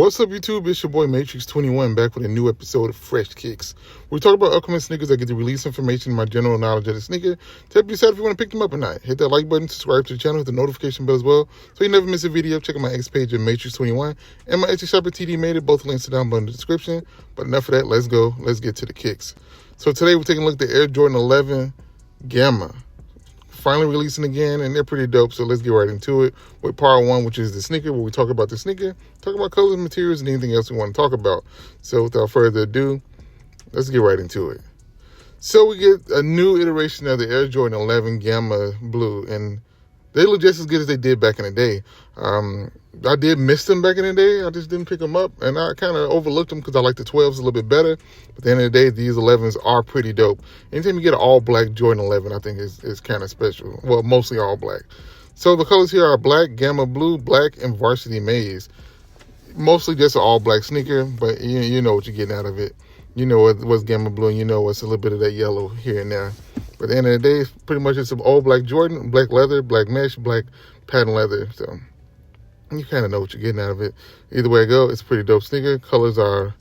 What's up, YouTube? It's your boy M8trix21 back with a new episode of Fresh Kicks. We talk about upcoming sneakers that get the release information, my general knowledge of the sneaker. To help you decide if you want to pick them up or not. Hit that like button, subscribe to the channel, hit the notification bell as well, so you never miss a video. Check out my X page at M8trix21 and my Etsy shop at TDMadeIt. Both links are down below in the description. But enough of that. Let's go. Let's get to the kicks. So today we're taking a look at the Air Jordan 11 Gamma. Finally releasing again, and they're pretty dope, so let's get right into it with part one, which is the sneaker, where we talk about the sneaker, talk about colors, materials, and anything else we want to talk about. So without further ado, let's get right into it. So we get a new iteration of the Air Jordan 11 Gamma Blue, and they look just as good as they did back in the day. I did miss them back in the day. I just didn't pick them up, and I kind of overlooked them because I like the 12s a little bit better. But at the end of the day, these 11s are pretty dope. Anytime you get an all-black Jordan 11, I think is kind of special. Well, mostly all black. So the colors here are black, Gamma Blue, black, and Varsity Maize. Mostly just an all-black sneaker, but you know what you're getting out of it. You know what's Gamma Blue, and you know what's a little bit of that yellow here and there. But at the end of the day, it's pretty much just an all-black Jordan, black leather, black mesh, black patent leather. So you kind of know what you're getting out of it. Either way I go, it's a pretty dope sneaker. Colors are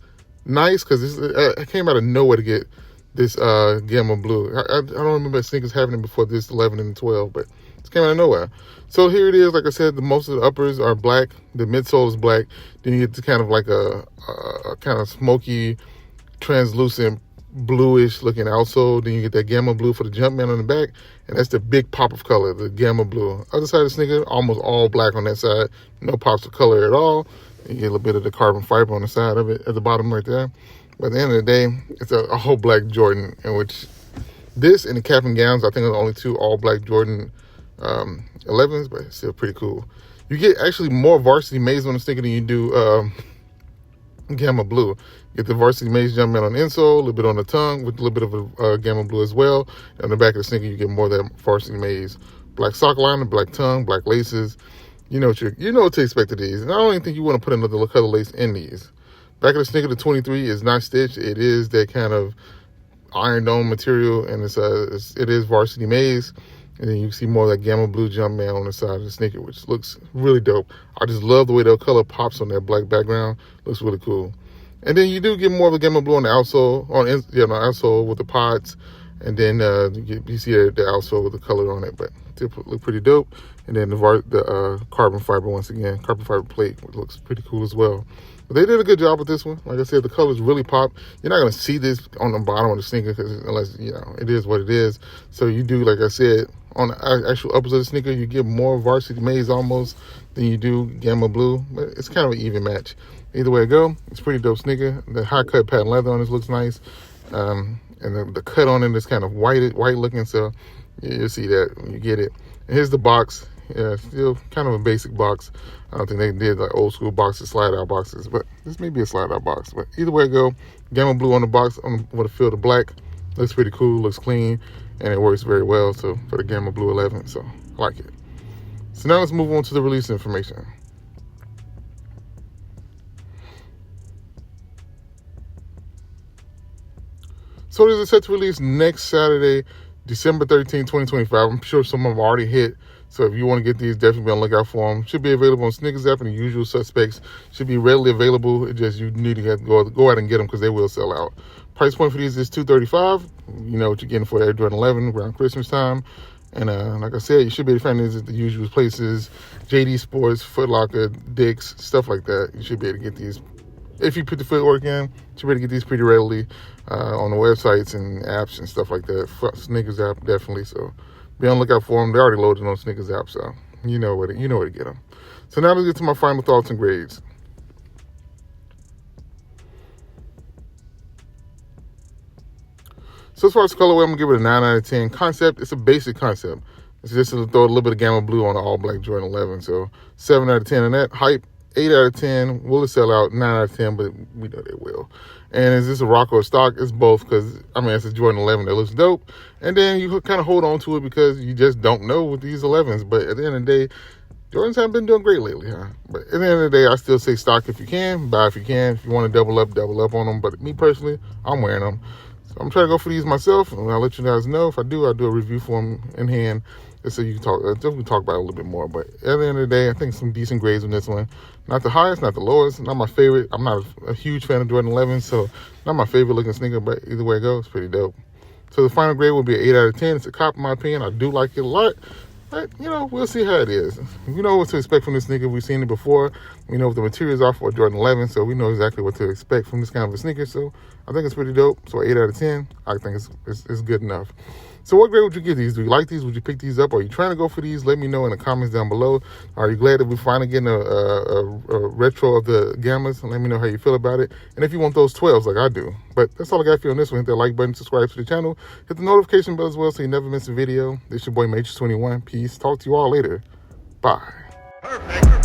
nice because I came out of nowhere to get this Gamma Blue. I don't remember sneakers having it before this 11 and 12, but it came out of nowhere. So here it is. Like I said, most of the uppers are black. The midsole is black. Then you get to kind of like a kind of smoky, translucent, bluish looking outsole. Then you get that Gamma Blue for the Jumpman on the back, and that's the big pop of color, the Gamma Blue. Other side of the sneaker, almost all black on that side, no pops of color at all. You get a little bit of the carbon fiber on the side of it at the bottom right there. But at the end of the day, it's a whole black Jordan, in which this and the cap and gowns, I think, are the only two all black Jordan 11s, but it's still pretty cool. You get actually more Varsity Maize on the sneaker than you do Gamma Blue. You get the Varsity Maize Jumpman on the insole, a little bit on the tongue with a little bit of a Gamma Blue as well. And on the back of the sneaker, you get more of that Varsity Maize. Black sock liner, black tongue, black laces. You know what to expect of these. And I don't even think you want to put another color lace in these. Back of the sneaker, the 23 is not stitched. It is that kind of iron dome material, and it is Varsity Maize. And then you see more of that Gamma Blue Jumpman on the side of the sneaker, which looks really dope. I just love the way that color pops on that black background. Looks really cool. And then you do get more of a Gamma Blue on the outsole, on the outsole with the pods. And then you see the outsole with the color on it, but it look pretty dope. And then the carbon fiber, once again, carbon fiber plate, which looks pretty cool as well. But they did a good job with this one. Like I said, the colors really pop. You're not going to see this on the bottom of the sneaker unless, it is what it is. So you do, like I said, on the actual uppers of the sneaker, you get more Varsity Maize almost than you do Gamma Blue. But it's kind of an even match. Either way I go, it's a pretty dope sneaker. The high cut patent leather on this looks nice. And the cut on it is kind of white looking. So you'll see that when you get it. And here's the box. Yeah, still kind of a basic box. I don't think they did like old school boxes, slide out boxes, but this may be a slide out box. But either way I go, Gamma Blue on the box with a field of black. Looks pretty cool, looks clean, and it works very well. So for the Gamma Blue 11, so I like it. So now let's move on to the release information. So this is set to release next Saturday, December 13, 2025. I'm sure some of them already hit. So if you want to get these, definitely be on the lookout for them. Should be available on Sneakers app, and the usual suspects should be readily available. It just, you need to go out and get them because they will sell out. Price point for these is $235. You know what you're getting for Air Jordan 11 around Christmas time. And like I said, you should be able to find these at the usual places. JD Sports, Foot Locker, Dick's, stuff like that. You should be able to get these. If you put the footwork in, you should be able to get these pretty readily on the websites and apps and stuff like that. Sneakers app, definitely. So be on the lookout for them. They're already loaded on Sneakers app, so you know where to get them. So now let's get to my final thoughts and grades. So as far as colorway, I'm gonna give it a 9 out of 10. Concept, it's a basic concept. It's just to throw a little bit of Gamma Blue on an all black Jordan 11. So 7 out of 10 on that. Hype, 8 out of 10. Will it sell out? 9 out of 10, but we know they will. And is this a rock or a stock? It's both, because, it's a Jordan 11 that looks dope. And then you kind of hold on to it because you just don't know with these 11s. But at the end of the day, Jordans haven't been doing great lately, huh? But at the end of the day, I still say stock if you can, buy if you can. If you want to double up on them. But me personally, I'm wearing them. So I'm trying to go for these myself, and I'll let you guys know. If I do, I'll do a review for them in hand, just so you can talk. Definitely talk about it a little bit more. But at the end of the day, I think some decent grades on this one. Not the highest, not the lowest, not my favorite. I'm not a huge fan of Jordan 11, so not my favorite looking sneaker. But either way it goes, it's pretty dope. So the final grade will be an 8 out of 10. It's a cop in my opinion. I do like it a lot. But, you know, we'll see how it is. We know what to expect from this sneaker. We've seen it before. We know what the materials are for a Jordan 11, so we know exactly what to expect from this kind of a sneaker. So I think it's pretty dope. So 8 out of 10, I think it's good enough. So what grade would you give these? Do you like these? Would you pick these up? Are you trying to go for these? Let me know in the comments down below. Are you glad that we're finally getting a retro of the Gammas? And let me know how you feel about it. And if you want those 12s like I do. But that's all I got for you on this one. Hit that like button, subscribe to the channel. Hit the notification bell as well so you never miss a video. This is your boy M8trix21. Peace. Talk to you all later. Bye. Perfect.